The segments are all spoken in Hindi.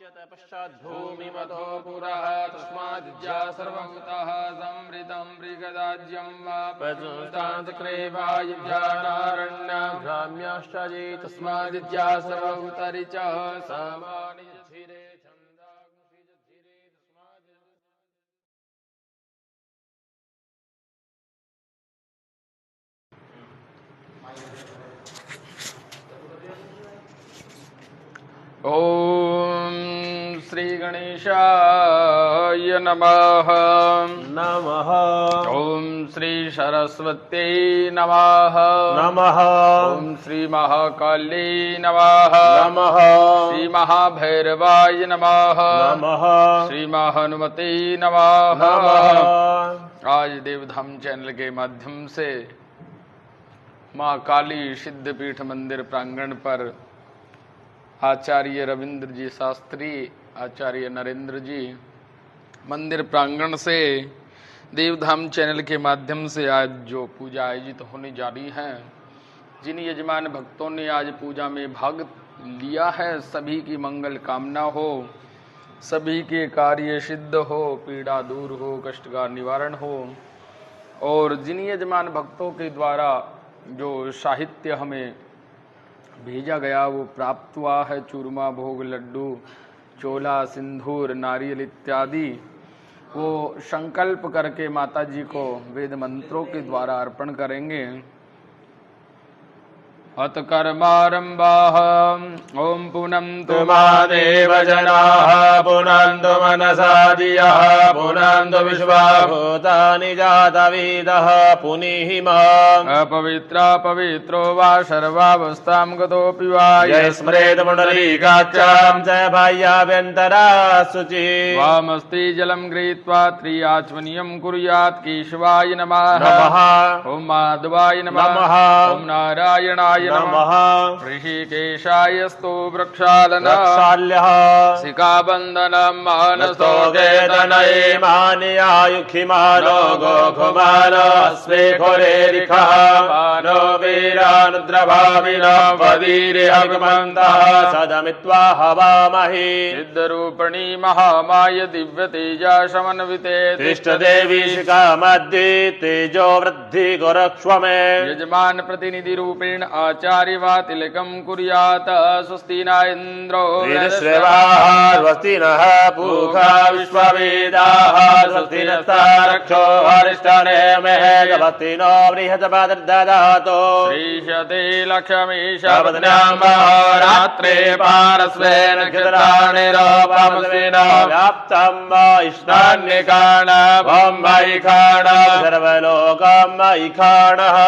भूमिमतो पुरः तस्माद्या सर्वभूतः समृतं मृगदाज्यं वा प्रचुष्टान्तक्लेवायुभ्यानारण्यभ्राम्याश्च ये तस्माद्या सर्वभूतरिचः समानि धीरे ओम श्री गणेशाय नमः नमः। ओम श्री सरस्वती नमः नमः। ओम श्री महाकाली नमः नमः। श्री महाभैरवाय नमः नमः। श्री महानुमते नमः नमः। आज देवधाम चैनल के माध्यम से माँ काली सिद्धपीठ मंदिर प्रांगण पर आचार्य रविंद्र जी शास्त्री, आचार्य नरेंद्र जी मंदिर प्रांगण से देवधाम चैनल के माध्यम से आज जो पूजा आयोजित होने जा रही है, जिन यजमान भक्तों ने आज पूजा में भाग लिया है, सभी की मंगल कामना हो, सभी के कार्य सिद्ध हो, पीड़ा दूर हो, कष्ट का निवारण हो। और जिन यजमान भक्तों के द्वारा जो साहित्य हमें भेजा गया वो प्राप्त हुआ है, चूरमा, भोग, लड्डू, चोला, सिंदूर, नारियल इत्यादि, वो संकल्प करके माता जी को वेद मंत्रों के द्वारा अर्पण करेंगे। अत कर्मारंभाः ओम पुनन्तु महादेव जनाः पुनन्तु मनसा धियः पुनन्तु विश्वभूतानि जातवेदः पुनीहि माम् अपवित्रा पवित्रो वा सर्वावस्थां गतोऽपि वा स्मरेत् पुण्डरीकाक्षां च बाह्याभ्यन्तरा शुचि वामस्ति जलं गृहीत्वा त्रियाचमनीयं कुर्यात् केशवाय नमः ओम माधवाय नमः ओम नारायणाय नमः ऋषिकेशायस्तु वृक्षालनः शिखाबन्धनं मानसो वेदनये मानयायुखिमानो गोघुमानो अस्मे घोरेरिखः मानो वीरानुद्रभाविनो वदीरे अग्मन्तः सदमित्वा हवामहे सिद्धरूपिणी महामाय दिव्यतेजा समन्विते तिष्ठदेवी शिखा मध्ये तेजो वृद्धि गोरक्ष्व मे यजमान प्रतिनिधि रूपेण आचार्य वा तिलकं कुर्यात् स्वस्ति न इन्द्रो स्वस्ति नः पूषा विश्ववेदाः स्वस्ति नस्तारक्षो अरिष्टनेमिः स्वस्ति नो बृहस्पतिर्दधातु श्रीशते लक्ष्मीशपत्न्यां रात्रे पारस्वे नक्षत्राणिरोपमस्मिन् व्याप्तं वा इष्टान्यकाणं वैखाणं सर्वलोकं वैखाणः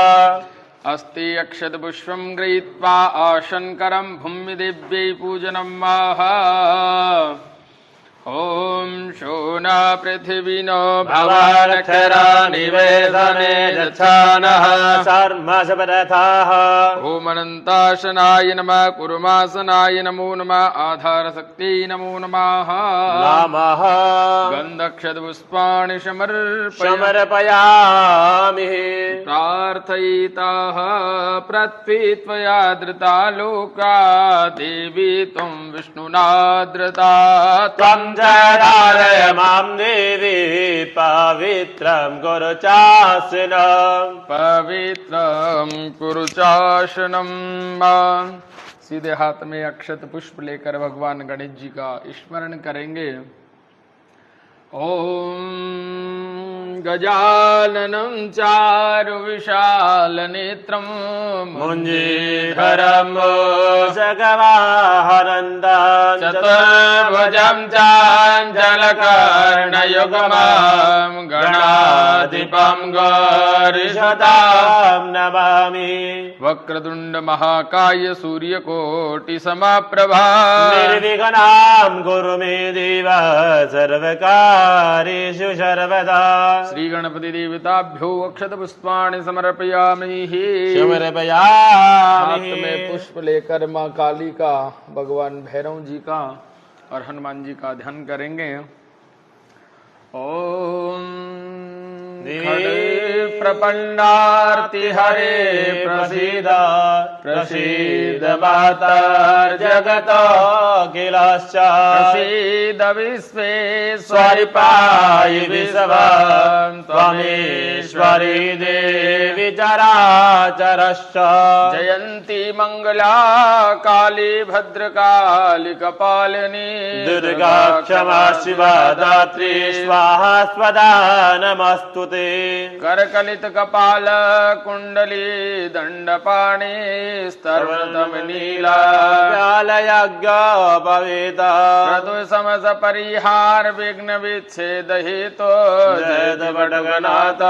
अस्ति अक्षतपुष्पं गृहीत्वा आशंकरं भूमि दिव्यै पूजनं माह ओम शोना पृथिवीनो भवानक्षरा निवेदने यच्छानः सर्वसपरथाः ओम अनन्ताशनाय नमः कुर्मासनाय नमो नमः आधारशक्त्यै नमो नमः नमः गन्धक्षतपुष्पाणि समर्पयामि प्रार्थयिताः पृथ्वी धृता लोका देवी त्वं विष्णुना धृता त्वं जरारय मां देवी पवित्रं कुरु चासनं पवित्रं कुरु चासनं। सीधे हाथ में अक्षत पुष्प लेकर भगवान गणेश जी का स्मरण करेंगे। ओम गजाननं चारु विशाल नेत्रं मुञ्जीधरं जगवाहनन्दं चतुर्भुजं चाञ्चलकर्णयुग्मं गणाधिपं गौरीशतां नमामि वक्रतुण्ड महाकाय सूर्यकोटि समप्रभा निर्विघ्नं कुरु मे देव सर्वकार्येषु सर्वदा। श्री गणपति देवताभ्यो अक्षत पुष्पाणि समर्पयामि। समर्पयामि। हाथ में पुष्प लेकर माँ काली का, भगवान भैरव जी का और हनुमान जी का ध्यान करेंगे। ओम खड़े प्रपन्नार्ति हरे प्रसीद प्रसीद मातर्जगतोऽखिलश्च प्रसीद विश्वेश्वरि स्वरिपायि विश्वं त्वमेश्वरी देवी चराचरश्च जयन्ती मंगला काली भद्रकाली कपालिनी दुर्गा क्षमा शिवा दात्री स्वाहा स्वदा नमस्तुते करकलित कपाल कुंडली दंडपाणि स्तर्वतम नीला व्यालयज्ञ भवेता क्रतु समस परिहार विघ्न विच्छेद हेतु जयत वटगनाथ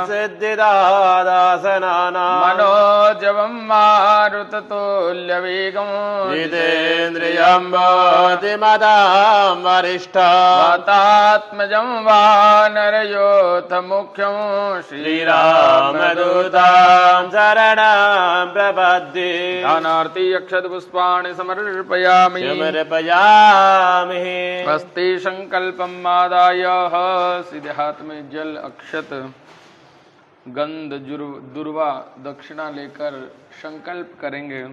सिद्धिदादासनाना मनोजवं मारुत तुल्य वेगं जितेन्द्रियं बुद्धिमतां वरिष्ठं वातात्मजं वानरयोथ मुख्यं श्रीरामदूतं शरणं प्रपद्ये दानार्थी अक्षत पुष्पाणि समर्पयामि समर्पयामि अस्ति संकल्पम आदाय सीधे हाथ में जल अक्षत गंध दुर्वा दक्षिणा लेकर संकल्प करेंगे।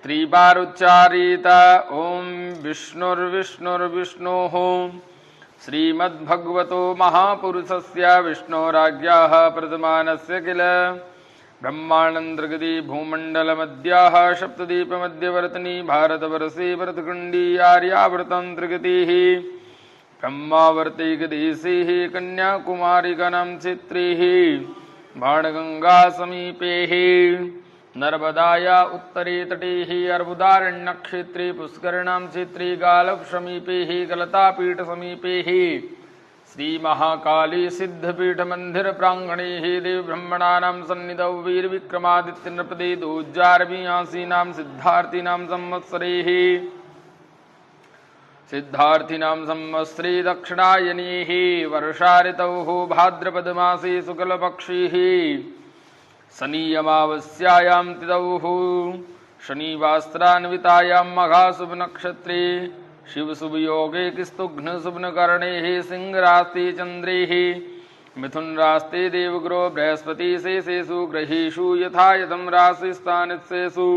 त्रिबार उच्चारित ओम विष्णुर्विष्णुर्विष्णुः श्रीमद्भगवतो महापुरुषस्य विष्णोराज्ञाः प्रथमानस्य किल ब्रह्मानंदगदी भूमंडलमद्याः सप्तदीपमध्यवर्तिनी भारतवर्षे भरतखण्डी आर्यावर्तन्त्रगतिः ब्रह्मावर्ते गदेशिः कन्याकुमारिकानां चित्रिः बाणगंगा समीपेः नर्मदाया उत्तरे तटेः अर्बुदारण्यक्षेत्रे पुष्करिणां क्षेत्रे गालव समीपेः गलतापीठ समीपेः श्री महाकाली सिद्धपीठ मंदिर प्रांगणे देव ब्रह्मणानां सन्निधौ वीर विक्रमादित्य नृपदे दोज्जारविंयासीनां सिद्धार्थिनां संवत्सरेः सिद्धार्थिनां संवत्सरे दक्षिणायनेः वर्षा ऋतौ भाद्रपदमासे शुक्लपक्षेः शनि अमावस्यायां तिथौ शनिवास्त्रान्वितायां मघाशुभ नक्षत्रे शिव शुभ योगे किस्तुघ्न शुभन करणे सिंह रास्ते चंद्रे मिथुन रास्ते देवगुरो बृहस्पति शेषेषु ग्रहेषु यथा यथं राशि स्थानेषु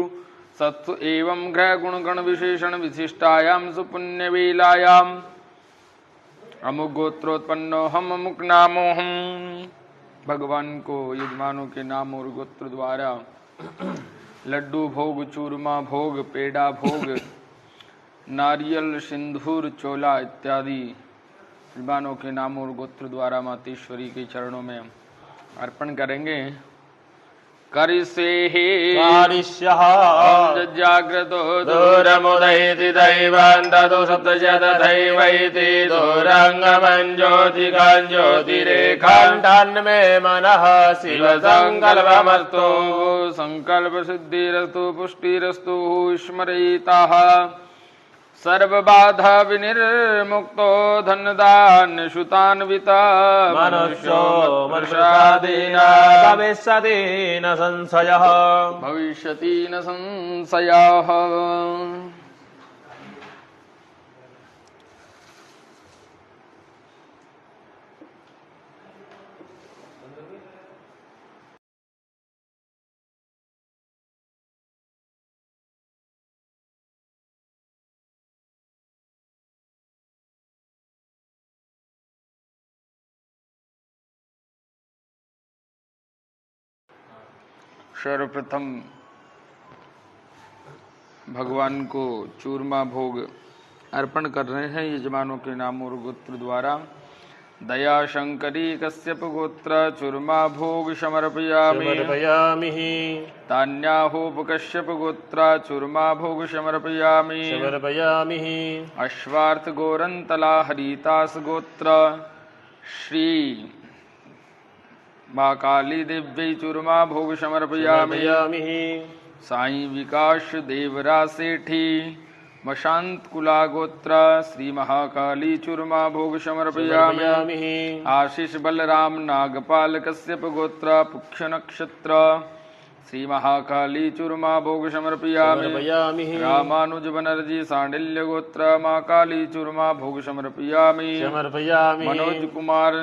सत्सु एवं ग्रह गुण गण विशेषण विशिष्टायां सुपुण्यवेलायाम् अमुक गोत्रोत्पन्नो हम अमुक नामो हम। भगवान को यजमानों के नाम और गोत्र द्वारा लड्डू भोग, चूरमा भोग, पेड़ा भोग, नारियल, सिंदूर, चोला इत्यादि यजमानों के नाम और गोत्र द्वारा मातेश्वरी के चरणों में अर्पण करेंगे। करिष्ये जाग्रतो दूरमुदयति दैवं ततो सप्तशतथैवैति दूरङ्गमं ज्योतिकां ज्योतिरेखां तन्मे मनः शिवसङ्कल्पमस्तु संकल्प सिद्धिरस्तु पुष्टिरस्तु स्मरयिताः सर्वबाधा विनिर्मुक्तो धनदान्य सुतान्विता मनुष्यो मनुष्यादीना भविष्यति न संशयः भविष्यति न संशयः। सर्वप्रथम भगवान को चूरमा भोग अर्पण कर रहे हैं यजमानों के नाम और गोत्र द्वारा। दया शंकरी कश्यप गोत्र चूरमा भोग समर्पयामि। तान्याहोप कश्यप गोत्र चूरमा भोग समर्पयामि। अश्वार्थ गोरंतला हरितास गोत्र श्री माँ काली दिव्य चूरमा भोग समर्पयामि। साई विकास देवरा सेठी मशांत कुला गोत्र श्री महाकाली चूरमा भोग समर्पयामि। आशीष बलराम नागपाल कश्यप गोत्र पुक्ष नक्षत्र श्री महाकाली चूरमा भोग समर्पयामि। रामानुज बनर्जी सांडिल्य गोत्र माँ काली चूरमा भोग समर्पयामि। मनोज कुमार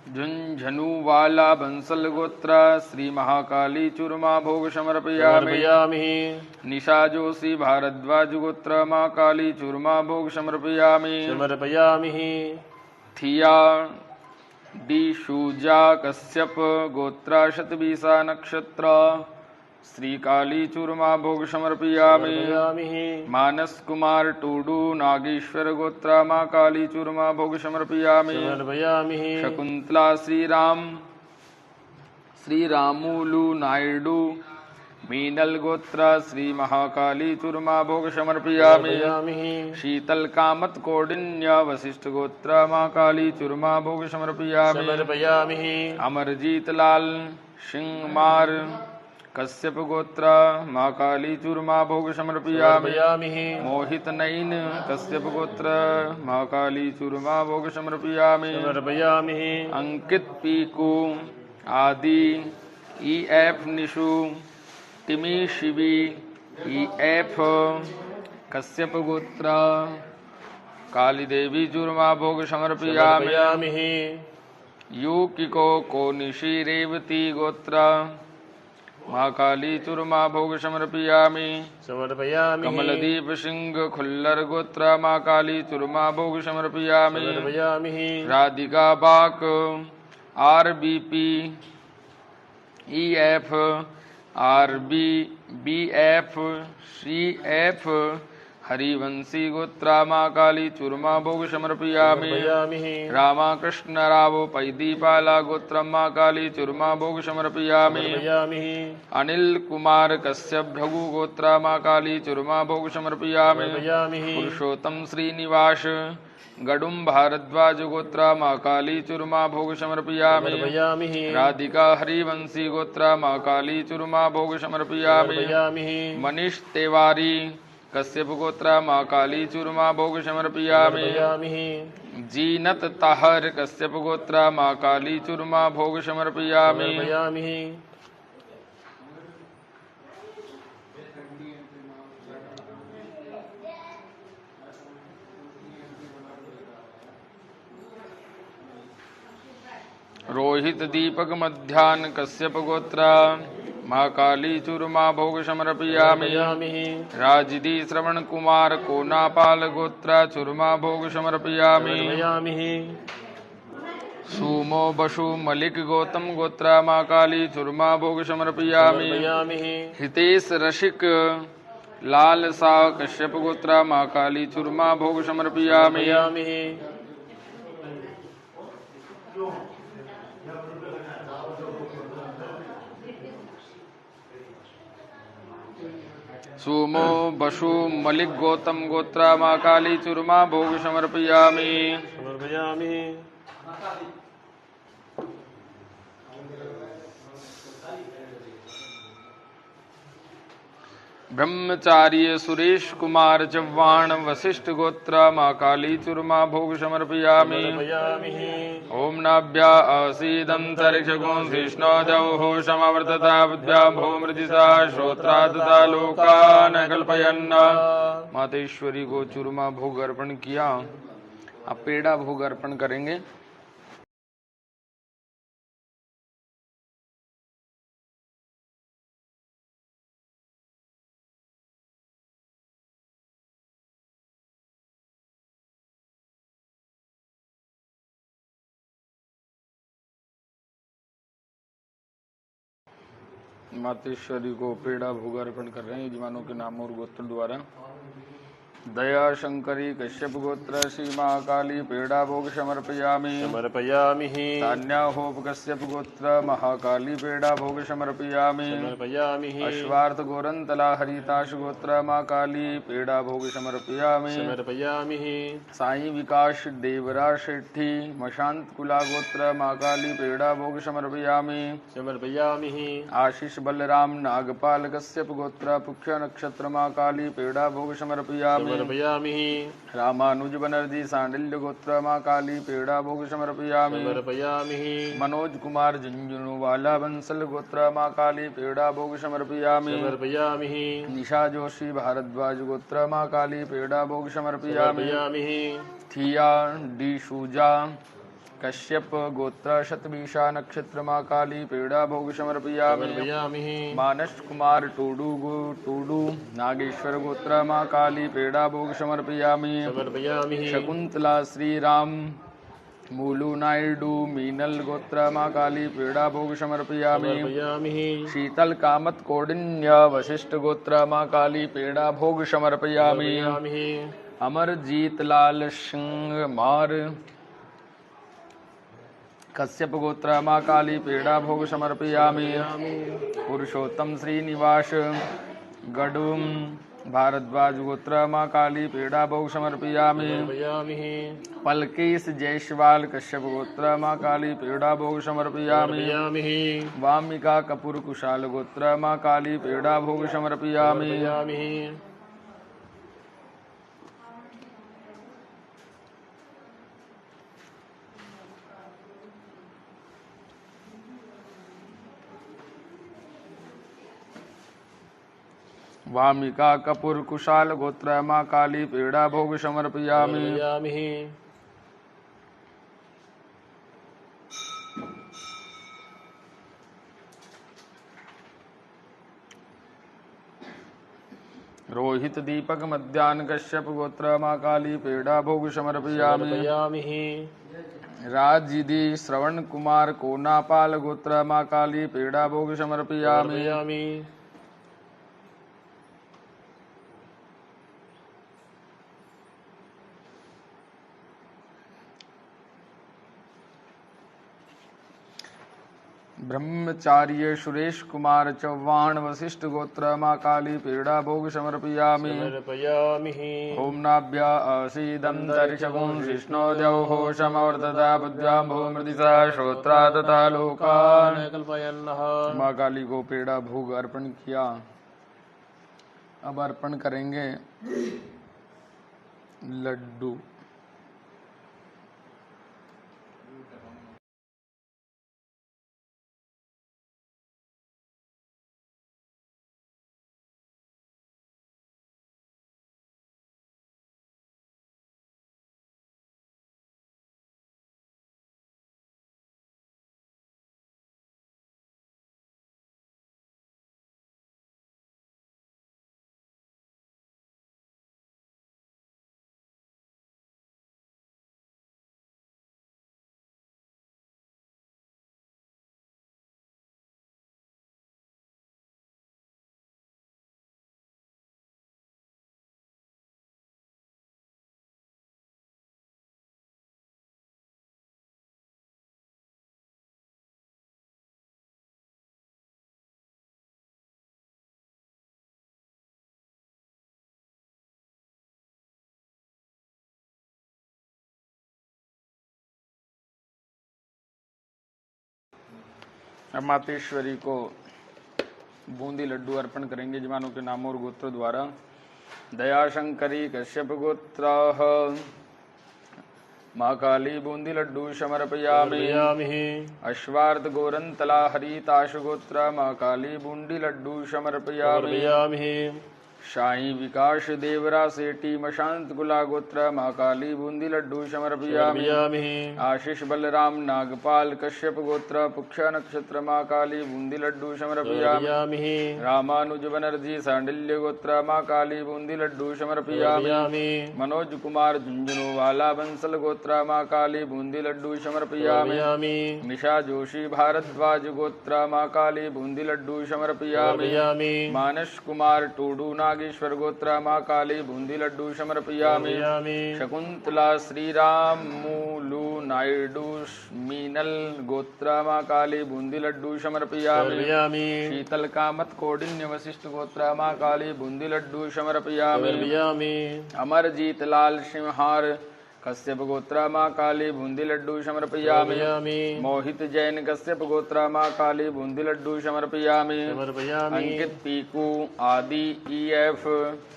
झुंझुनूवाला बंसल गोत्र श्री महाकाली चूरमा भोग समर्पयामि। समर्पयामि। निशा जोशी भारद्वाज गोत्र माँ काली चूरमा भोग समर्पयामि। समर्पयामि। थिया डी शूजा कश्यप गोत्रा शतबीसा नक्षत्र श्री काली चूरमा भोग समर्पयामि। समर्पयामि। मानस कुमार टूडू नागेश्वर गोत्रा माँ काली चूरमा भोग समर्पयामि। समर्पयामि। शकुंतला श्री रामुलु नायडू मीनल गोत्रा श्री महाकाली चूरमा भोग समर्पयामि। समर्पयामि। शीतल कामत कौडिन्य वशिष्ठ गोत्रा माँ काली चूरमा भोग समर्पयामि। समर्पयामि। अमरजीत लाल सिंह मार कश्यप गोत्र माँ काली चूरमा भोग समर्पयामि। समर्पयामि। मोहित नयन कश्यप गोत्र माँ काली चूरमा भोग समर्पयामि। समर्पयामि। अंकित पीकू आदि EF निशु टिमी शिवी EF कश्यप गोत्र काली देवी चूरमा भोग समर्पयामि। समर्पयामि। युकिको कोनिशी रेवती गोत्र माँ काली चूरमा भोग समर्पयामि। समर्पयामि। कमलदीप सिंह खुल्लर गोत्र माँ काली चूरमा भोग समर्पयामि। समर्पयामि। राधिका बाक RBP EF RB BF CF हरिवंशी गोत्रा माँ काली चूरमा भोग समर्पयामि। समर्पयामि। रामाकृष्ण राव पैदीपाला गोत्र माँ काली चूरमा भोग समर्पयामि। समर्पयामि। अनिल कुमार कश्यप भृगु गोत्रा माँ काली चूरमा भोग समर्पयामि। समर्पयामि। पुरुषोत्तम श्रीनिवास गडुम भारद्वाज गोत्रा माँ काली चूरमा भोग समर्पयामि। समर्पयामि। राधिका हरिवंशी गोत्रा माँ काली चूरमा भोग समर्पयामि। समर्पयामि। मनीष तिवारी कश्यप गोत्रा माँ काली चूरमा भोग समर्पयामि। समर्पयामि। जीनत ताहर कश्यप गोत्रा माँ काली चूरमा भोग समर्पयामि। समर्पयामि। रोहित दीपक मध्यान कश्यप गोत्रा माँ काली चूरमा भोग समर्पयामि। समर्पयामि। राजदी श्रवण कुमार कोनापाल गोत्रा चूरमा भोग समर्पयामि। समर्पयामि। सुमो बसु मलिक गौतम गोत्रा माँ काली चूरमा भोग समर्पयामि। समर्पयामि। हितेश रसिक लाल शाह कश्यप गोत्रा माँ काली चूरमा भोग समर्पयामि। समर्पयामि। सुमो बसु मलिक गौतम गोत्रा माँ काली चूरमा भोग समर्पयामि। समर्पयामि। ब्रह्मचार्य सुरेश कुमार चव्हाण वशिष्ठ गोत्रा माँ काली चूरमा भोग समर्पयामि। समर्पयामि। ओम नाभ्या आसीदंतरिक्षगो कृष्णो जौः समवर्तता बुद्ध्या भूमृदिसा श्रोत्रा तथा लोकान कल्पयन्। मातेश्वरी को चूरमा भोग अर्पण किया, अब पेड़ा भोग अर्पण करेंगे। मातेश्वरी को पेड़ा भोग अर्पण कर रहे हैं यजमानों के नाम और गोत्र द्वारा। दया शंकरी कश्यप गोत्र श्री महाकाली पेड़ा भोग समर्पयामि। समर्पयामि। तान्या होप कश्यप गोत्र महाकाली पेड़ा भोग समर्पयामि। समर्पयामि। अश्वार्थ गोरंतला हरिताश गोत्र माँ काली पेड़ा भोग समर्पयामि। समर्पयामि। साई विकास देवरा शेट्टी मशांत कुला गोत्र माँ काली पेड़ा भोग समर्पयामि। समर्पयामि। आशीष बलराम नागपाल कश्यप गोत्र पुख्य नक्षत्र माँ काली पेड़ा भोग समर्पयामि। समर्पयामि। रामानुज बनर्जी सांडिल्य गोत्र माँ काली पेड़ा भोग समर्पयामि। समर्पयामि। मनोज कुमार झुंझुनूवाला बंसल गोत्र माँ काली पेड़ा भोग समर्पयामि। समर्पयामि। निशा जोशी भारद्वाज गोत्र माँ काली पेड़ा भोग समर्पयामि। समर्पयामि। थिया डी शूजा कश्यप गोत्र शतभिषा नक्षत्र माँ काली पेड़ा भोग समर्पयामि। समर्पयामि। मानस कुमार टूडू नागेश्वर गोत्र माँ काली पेड़ा भोग समर्पयामि। समर्पयामि। शकुंतला श्री राम मूलू नायडू मीनल गोत्र माँ काली पेड़ा भोग समर्पयामि। समर्पयामि। शीतल कामत कौंडिन्य वशिष्ठ गोत्र माँ काली पेड़ा भोग समर्पयामि। समर्पयामि। अमरजीत लाल सिंह मार कश्यप गोत्र माँ काली पेड़ा भोग समर्पयामि। पुरुषोत्तम श्रीनिवास गडुम भारद्वाज गोत्र माँ काली पेड़ा भोग समर्पयामि। समर्पयामि। पलकेश जयसवाल कश्यप गोत्र माँ काली पेड़ा भोग समर्पयामि। समर्पयामि। वामिका कपूर कुशाल गोत्र माँ काली पेड़ा भोग समर्पयामि। समर्पयामि। वामिका कपूर कुशाल गोत्र माँ काली पेड़ा भोग समर्पयामि। समर्पयामि। रोहित दीपक मध्यान कश्यप गोत्र माँ काली पेड़ा भोग समर्पयामि। समर्पयामि। राजिदी श्रवण कुमार कोनापाल गोत्र माँ काली पेड़ा भोग समर्पयामि। समर्पयामि। ब्रह्मचार्य सुरेश कुमार चौहान वशिष्ठ गोत्र माँ काली पेड़ा भोग समर्पयामि। समर्पयामि। ओम नाभ्या असीदंतरिषभुं विष्णोद्यौः समवर्तता बुद्ध्यां भूमृदिसा श्रोत्रा तथा लोकान्। कल्पयन्नः। माँ काली को पेड़ा भोग अर्पण किया। अब अर्पण करेंगे लड्डू। अब मातेश्वरी को बूंदी लड्डू अर्पण करेंगे जवानों के नामों और गोत्रों द्वारा। दयाशंकरी कश्यप गोत्र माँ काली बूंदी लड्डू समर्पयामि। अश्वार्थ गोरंतला हरिताश गोत्र माँ काली बूंदी लड्डू समर्पयामि। शाही विकास देवरा सेठी मशांत गुला गोत्र माँ काली बूंदी लड्डू समर्पयामि। आशीष बलराम नागपाल कश्यप गोत्र पुख्या नक्षत्र माँ काली बूंदी लड्डू समर्पयामि। रामानुज बनर्जी सांडिल्य गोत्र माँ काली बूंदी लड्डू समर्पयामि। मनोज कुमार झुंझुनू वाला बंसल गोत्र माँ काली बूंदी लड्डू समर्पयामि। निशा जोशी भारद्वाज गोत्र माँ काली बूंदी लड्डू समर्पयामि। मानस कुमार टूडू नागेश्वर गोत्र माँ काली बूंदी लड्डू समर्पयामि। शकुंतला श्रीराम मूलू नायडू मीनल गोत्र माँ काली बूंदी लड्डू समर्पयामि। शीतल कामत कौंडिन्य वशिष्ठ गोत्र माँ काली बूंदी लड्डू समर्पयामि। अमरजीत लाल सिंहार कश्यप गोत्र माँ काली बूंदी लड्डू समर्पयामि। मोहित जैन कश्यप गोत्र माँ काली बूंदी लड्डू समर्पयामि। अंकित पीकू आदि EF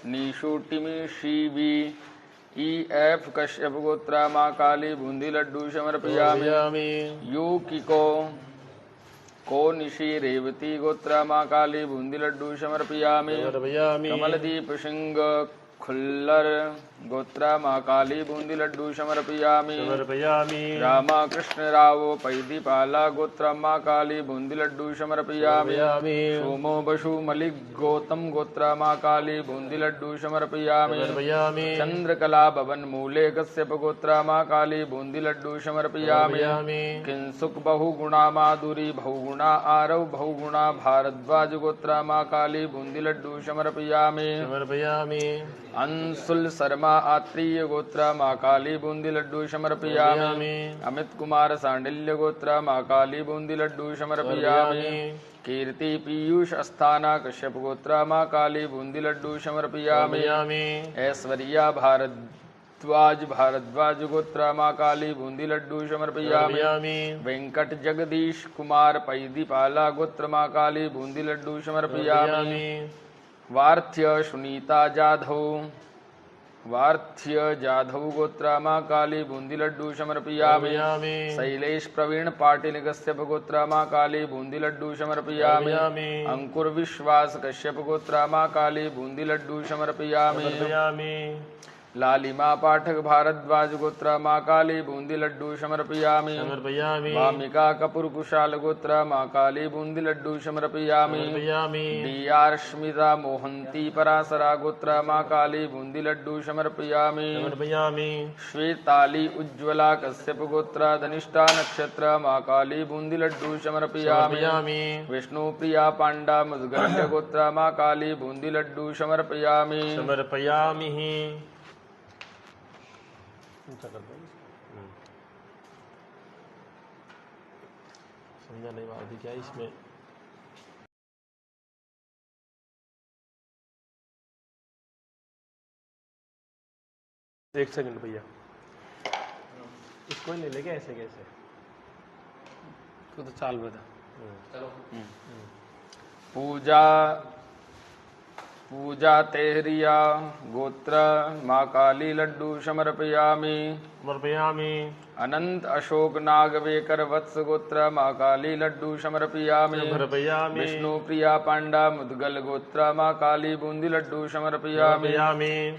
नीशू टिमी शिवी EF कश्यप गोत्र माँ काली बूंदी लड्डू समर्पयामि। युकिको को निशी रेवती गोत्र माँ काली बूंदी लड्डू समर्पयामि। कमलदीप सिंह खुल्लर गोत्र माँ काली बूंदी लड्डू समर्पयामि। समर्पयामि। रामा कृष्ण रावो पैदीपाला गोत्र माँ काली बूंदी लड्डू समर्पयामि। सोमो बसु मलिक गौतम गोत्र माँ काली बूंदी लड्डू समर्पयामि। चंद्रकला भवन मूले कश्यप गोत्र माँ काली बूंदी लड्डू समर्पयामि। किंसुक बहुगुणा माधुरी बहुगुणा आरव बहुगुणा भारद्वाज गोत्र माँ काली बूंदी लड्डू समर्पयामि। अंशुल शर्मा आत्रेय गोत्र माँ काली बूंदी लड्डू समर्पयामि। अमित कुमार सांडिल्य गोत्र माँ काली बूंदी लड्डू समर्पयामि। कीर्ति पीयूष अस्थाना कश्यप गोत्र माँ काली बूंदी लड्डू समर्पयामि। ऐश्वर्या भारद्वाज गोत्र माँ काली बूंदी लड्डू समर्पयामि। वेंकट जगदीश कुमार पैदीपाला गोत्र माँ काली बूंदी लड्डू समर्पयामि। वार्थ्य सुनीता जाधव गोत्र माँ काली बूंदी लड्डू समर्पयामि। शैलेश प्रवीण पाटिल कश्यप गोत्र माँ काली बूंदी लड्डू समर्पयामि। अंकुर विश्वास कश्यप गोत्र माँ काली बूंदी लड्डू समर्पयामि। लालिमा पाठक भारद्वाज गोत्र माँ काली बूंदी लड्डू समर्पयामि। वामिका कपूर कुशाल गोत्र माँ काली बूंदी लड्डू समर्पयामि। डीआर स्मिता मोहंती पराशरा गोत्र माँ काली बूंदी लड्डू समर्पयामि। श्वेताली उज्ज्वला कश्यप गोत्र धनिष्ठा नक्षत्र माँ काली बूंदी लड्डू समर्पयामि। विष्णु प्रिया पांडा मुद्गल्य गोत्र माँ काली बूंदी लड्डू समर्पयामि। समझा नहीं बात क्या इसमें। एक सेकंड भैया, इसको ले लेके ऐसे कैसे तो चाल बता। चलो। पूजा तेहरिया गोत्र माँ काली लड्डू समर्पयामि। अनंत अशोक नागवेकर वत्स गोत्र माँ काली लड्डू समर्पयामि। विष्णु प्रिया पांडा मुद्गल गोत्र माँ काली बूंदी लड्डू समर्पयामि।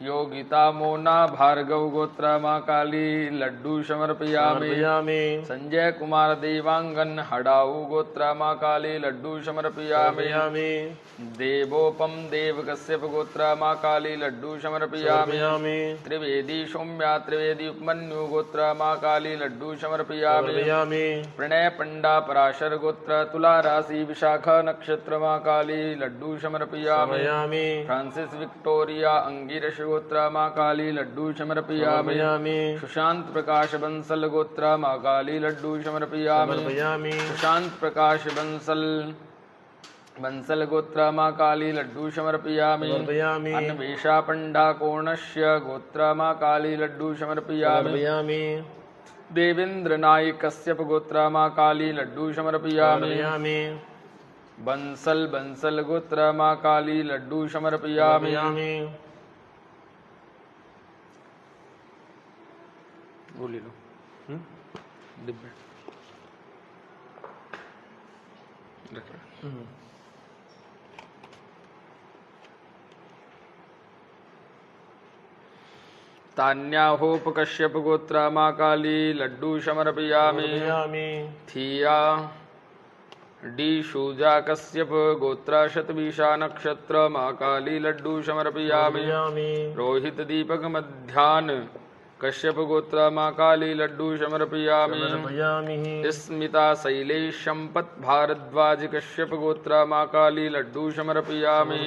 योगिता मोना भार्गव गोत्र माँ काली लड्डू समर्पयामि। संजय कुमार देवांगन हडाऊ गोत्र माँ काली लड्डू समर्पयामि। देवोपम देव कश्यप गोत्र माँ काली लड्डू समर्पयामि। त्रिवेदी सौम्या त्रिवेदी उपमन्यु गोत्र माँ काली लड्डू समर्पयामि। प्रणय पंडा पराशर गोत्र तुला राशि विशाखा नक्षत्र माँ काली लड्डू समर्पयामि। फ्रांसिस विक्टोरिया अंगिरस गोत्र माँ काली लड्डू समर्पयामि। सुशांत प्रकाश बंसल गोत्र माँ काली लड्डू समर्पयामि। सुशांत प्रकाश बंसल गोत्र माँ काली लड्डू समर्पयामि। अन्वेषा पंडा कोणस्य गोत्र माँ काली लड्डू समर्पयामि। देवेंद्र नायक कश्यप गोत्र माँ काली लड्डू समर्पयामि। बंसल गोत्र माँ काली लड्डू समर्पयामि। गोली लो डिब्बे तान्या होप कश्यप गोत्र माँ काली लड्डू समर्पयामि। थिया डी शूजा कश्यप गोत्र शतभिषा नक्षत्र माँ काली लड्डू समर्पयामि। रोहित दीपक मध्यान कश्यप गोत्र माँ काली लड्डू समर्पयामि। स्मिता शैलेश संपत भारद्वाज कश्यप गोत्र माँ काली लड्डू समर्पयामि।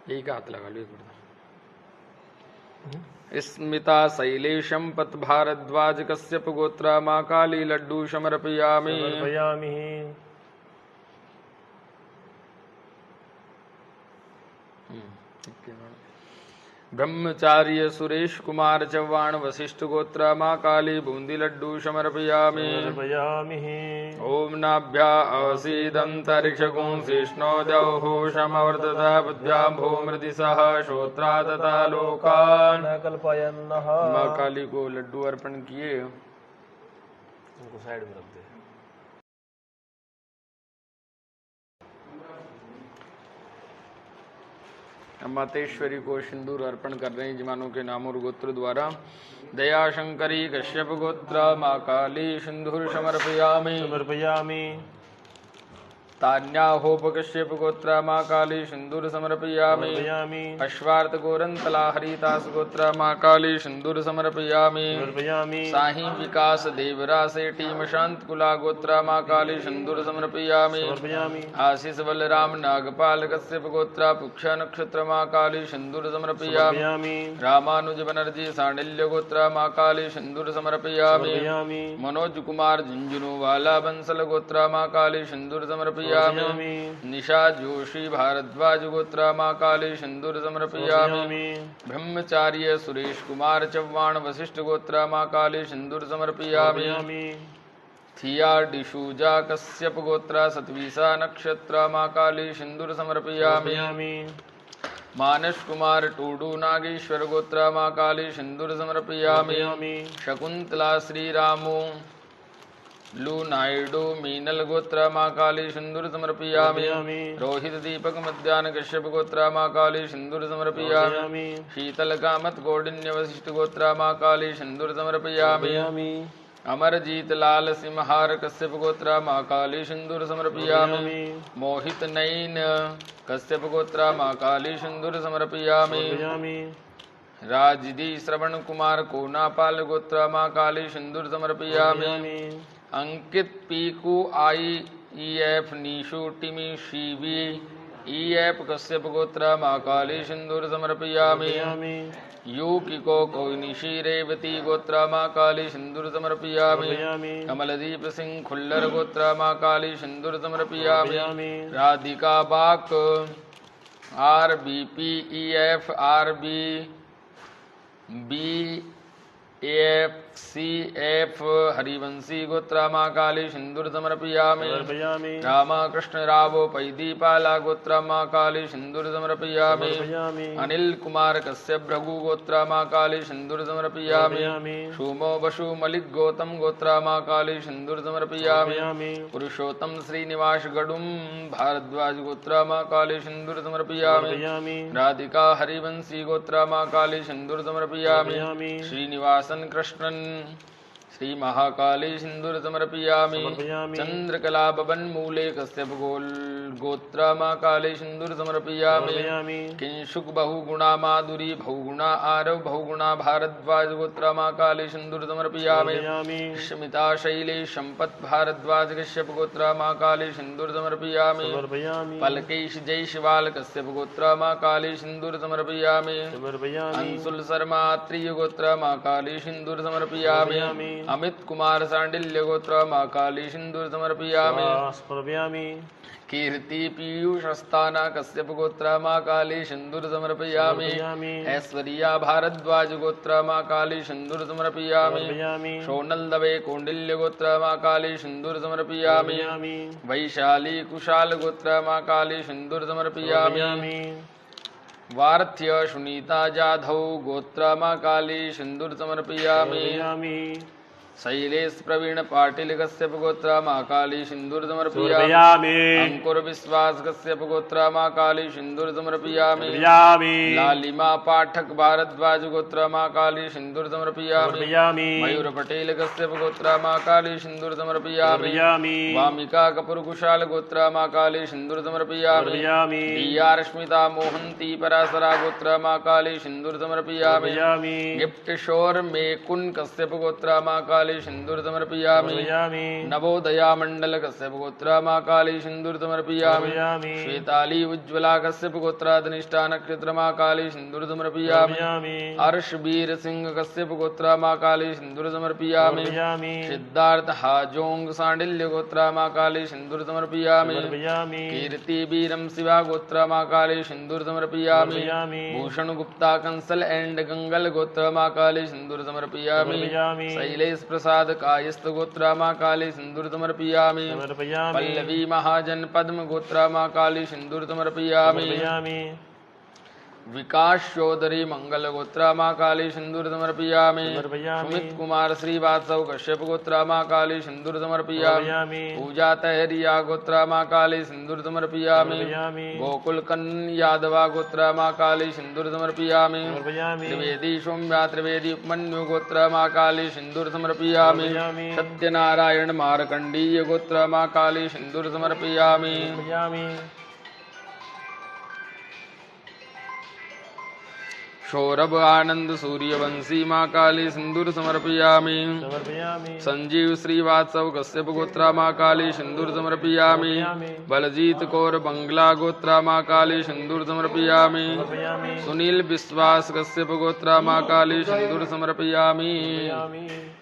एक हाथ लगा लो स्मिता शैलेशम पत भारद्वाज कश्यप गोत्र माँ काली लड्डू समर्पयामि। ब्रह्मचार्य सुरेश कुमार चव्हाण वशिष्ठ गोत्र माँ काली बूंदी लड्डू समर्पयामि। समर्पयामि। ओम नाभ्या अवसीदन्तरिक्षगुं शिष्णो द्यौः समवर्तता बुद्ध्यां भूमृति सह श्रोत्रा तथा लोकान् न कल्पयन्नः। माँ काली को लड्डू अर्पण किए। उनको साइड में रख दे। मातेश्वरी को सिंदूर अर्पण कर रहे हैं यजमानों के नाम और गोत्र द्वारा। दया शंकरी कश्यप गोत्र माँ काली सिंदूर समर्पयामि। समर्पयामि। तान्या होप कश्यप गोत्र माँ काली सिंदूर समर्पयामि। समर्पयामि। अश्वार्थ गोरंतला हरिदास गोत्र माँ काली सिंदूर समर्पयामि। समर्पयामि। साही विकास देवरा सेठी मशांत कुला गोत्र माँ काली सिंदूर समर्पयामि। समर्पयामि। आशीष बलराम नागपाल कश्यप गोत्र पुक्ष नक्षत्र माँ काली सिंदूर समर्पयामि। समर्पयामि। रामानुज बनर्जी सांडिल्य गोत्र माँ काली सिंदूर समर्पयामि। समर्पयामि। मनोज कुमार झुंझुनू वाला बंसल गोत्र माँ काली सिंदूर समर्पयामि। निशा जोशी भारद्वाज गोत्र माँ काली सिंदूर समर्पयामि। ब्रह्मचार्य सुरेश कुमार चव्हाण वशिष्ठ गोत्र माँ काली सिंदूर समर्पयामि। थिया डिशूजा कश्यप गोत्र सतवीसा नक्षत्र माँ काली सिंदूर समर्पयामि। मानस कुमार टूडू नागेश्वर गोत्र माँ काली सिंदूर समर्पयामि। शकुंतला श्रीरामू लू नायडू मीनल गोत्र माँ काली सिंदूर समर्पयामि। रोहित दीपक मध्यान कश्यप गोत्र माँ काली सिंदूर समर्पयामि। शीतल कामत कौंडिन्य वशिष्ठ गोत्र माँ काली सिंदूर समर्पयामि। अमरजीत लाल सिंहार कश्यप गोत्र माँ काली सिंदूर समर्पयामि। मोहित नयन कश्यप गोत्र माँ काली सिंदूर समर्पयामि। राजदी श्रवण कुमार कोनापाल गोत्र माँ काली सिंदूर समर्पयामि। अंकित पीकू IEF नीशु टिमी शिवी EF कश्यप गोत्र माँ काली सिंदूर समर्पयामि। युकिको कोइनिशी रेवती गोत्र माँ काली सिंदूर समर्पयामि। कमलदीप सिंह खुल्लर गोत्र माँ काली सिंदूर समर्पयामि। राधिका बाक RBP EF RB BAF CF हरिवंशी गोत्र माँ काली सिंदूर समर्पयामि। रामकृष्ण राव पैदीपाला गोत्र माँ काली सिंदूर समर्पयामि। अनिल कुमार कश्यप भृगु गोत्र माँ काली सिंदूर समर्पयामि। सुमो बसु मलिक गौतम गोत्र माँ काली सिंदूर समर्पयामि। पुरुषोत्तम श्रीनिवास गडुम भारद्वाज गोत्र माँ काली सिंदूर समर्पयामि। राधिका हरिवंशी गोत्र माँ काली सिंदूर समर्पयामि। श्रीनिवासन कृष्णन श्री महाकाली सिंदूर समर्पयामि। चंद्रकला बबन मूले कश्यप गोत्र माँ काली सिंदूर समर्पयामि। किंशुक बहुगुणा माधुरी बहुगुणा आरव बहुगुणा भारद्वाज गोत्र माँ काली सिंदूर समर्पयामि। स्मिता शैलेश संपत भारद्वाज कश्यप गोत्र माँ काली सिंदूर समर्पयामि। पलकेश जय शिवाल कश्यप गोत्र माँ काली सिंदूर समर्पयामि। अंशुल शर्मा त्रिय गोत्र माँ काली सिंदूर समर्पयामि। अमित कुमार सांडिल्य गोत्र माँ काली सिंदूर समर्पयामि। कीर्ति पीयूष अस्ताना कश्यप गोत्र माँ काली सिंदूर समर्पयामि। ऐश्वर्या भारद्वाज गोत्र माँ काली सिंदूर समर्पयामि। सोनल दवे कौंडिल्य गोत्र माँ काली सिंदूर समर्पयामि। वैशाली कुशाल गोत्र माँ काली सिंदूर समर्पयामि। वार्थ्य सुनीता जाधव गोत्र माँ काली सिंदूर समर्पयामि। शैलेश प्रवीण पाटिल कश्यप गोत्र माँ काली सिंदूर समर्पयामि। अंकुर विश्वास कश्यप गोत्र माँ काली सिंदूर समर्पयामि। लालिमा पाठक भारद्वाज गोत्र माँ काली सिंदूर समर्पयामि। मयूर पटेल कश्यप गोत्र माँ काली सिंदूर समर्पयामि। वामिका कपूर कुशाल गोत्र माँ काली सिंदूर समर्पयामि। DR स्मिता मोहंती पराशरा गोत्र माँ काली सिंदूर समर्पयामि। गिफ्ट शोर मेकुन कश्यप गोत्र माँ काली काली सिंदूर समर्पयामि। समर्पयामि। नवोदया मंडल कश्यप गोत्रा माँ काली सिंदूर समर्पयामि। समर्पयामि। श्वेताली उज्ज्वला कश्यप गोत्रा धनिष्ठा नक्षत्र माँ काली सिंदूर समर्पयामि। समर्पयामि। अर्शवीर सिंह कश्यप गोत्रा माँ काली सिंदूर समर्पयामि। समर्पयामि। सिद्धार्थ हाजोंग सांडिल्य गोत्रा माँ काली सिंदूर समर्पयामि। समर्पयामि। कीर्ति वीरम शिवा गोत्रा माँ काली सिंदूर समर्पयामि। समर्पयामि। भूषण गुप्ता कंसल एंड गंगल गोत्रा माँ काली सिंदूर समर्पयामि। समर्पयामि। शैलेश प्रसाद कायस्थ गोत्रा माँ काली सिंदूर समर्पयामि। समर्पयामि। पल्लवी महाजन पद्म गोत्रा माँ काली सिंदूर समर्पयामि। समर्पयामि। विकास चौधरी मंगल गोत्रा माँ काली सिंदूर समर्पयामि। समर्पयामि। सुमित कुमार श्रीवात्सव कश्यप गोत्रा माँ काली सिंदूर समर्पयामि। समर्पयामि। पूजा तहरिया गोत्रा माँ काली सिंदूर समर्पयामि। समर्पयामि। गोकुल कन्न यादवा गोत्रा माँ काली सिंदूर समर्पयामि। समर्पयामि। त्रिवेदी सौम्या त्रिवेदी उपमन्यु गोत्रा माँ काली सिंदूर समर्पयामि। समर्पयामि। सत्यनारायण मार्कंडीय गोत्रा माँ काली सिंदूर समर्पयामि। समर्पयामि। सौरभ आनंद सूर्यवंशी माँ काली सिंदूर समर्पयामि। समर्पयामि। संजीव श्रीवात्सव कश्यप गोत्रा माँ काली सिंदूर समर्पयामि। बलजीत कौर बंगला गोत्रा माँ काली सिंदूर समर्पयामि। समर्पयामि। सुनील विश्वास कश्यप गोत्रा माँ काली सिंदूर समर्पयामि। समर्पयामि।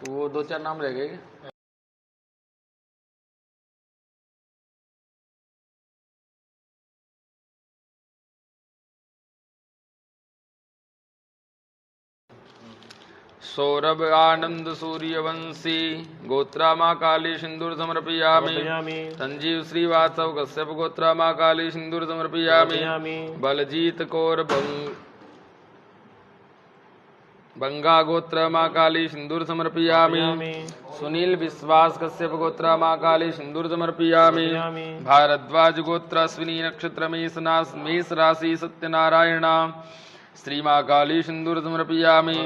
तो वो दो चार नाम रह गए क्या? सौरभ आनंद सूर्यवंशी गोत्रा माँ काली सिंदूर समर्पयामि। समर्पयामि। संजीव श्रीवात्सव कश्यप गोत्रा माँ काली सिंदूर समर्पयामि। समर्पयामि। बलजीत कौर बंगा गोत्र माँ काली सिंदूर समर्पयामि। सुनील विश्वास कश्यप गोत्र माँ काली सिंदूर समर्पयामि। भारद्वाज गोत्र अश्विनी नक्षत्र मेष राशि सत्यनारायण श्री माँ काली सिंदूर समर्पयामि।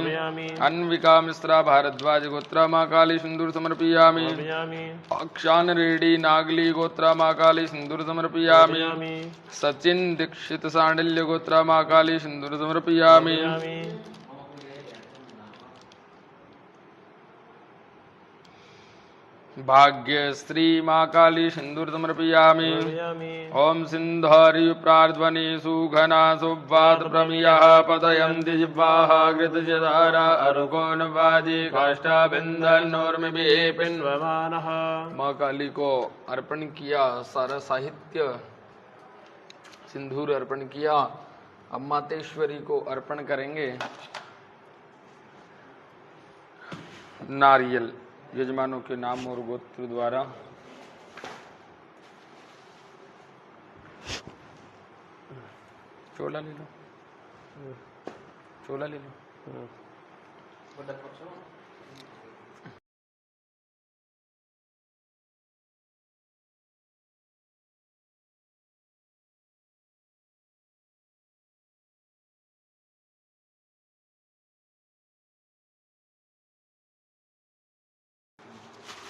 अन्विका मिश्रा भारद्वाज गोत्र माँ काली सिंदूर समर्पयामि। अक्षान रेड्डी नागली गोत्र माँ काली सिंदूर समर्पयामि। सचिन दीक्षित सांडिल्य गोत्र माँ काली सिंदूर समर्पयामि। भाग्यश्री माँ काली सिंदूर समर्पयामि। ओम सिंधुरी प्रार्ध्वनि सुघना सुवाद प्रमियः पतयन्ति जिह्वाः घृतजधारा अरुकोन वाजी काष्ठाबिन्दन्नोर्मिभिः पिन्वमानः। माँ काली को अर्पण किया सारा साहित्य सिंदूर अर्पण किया। अब मातेश्वरी को अर्पण करेंगे नारियल यजमानों के नाम और गोत्र द्वारा। चोला ले लो, चोला ले लो।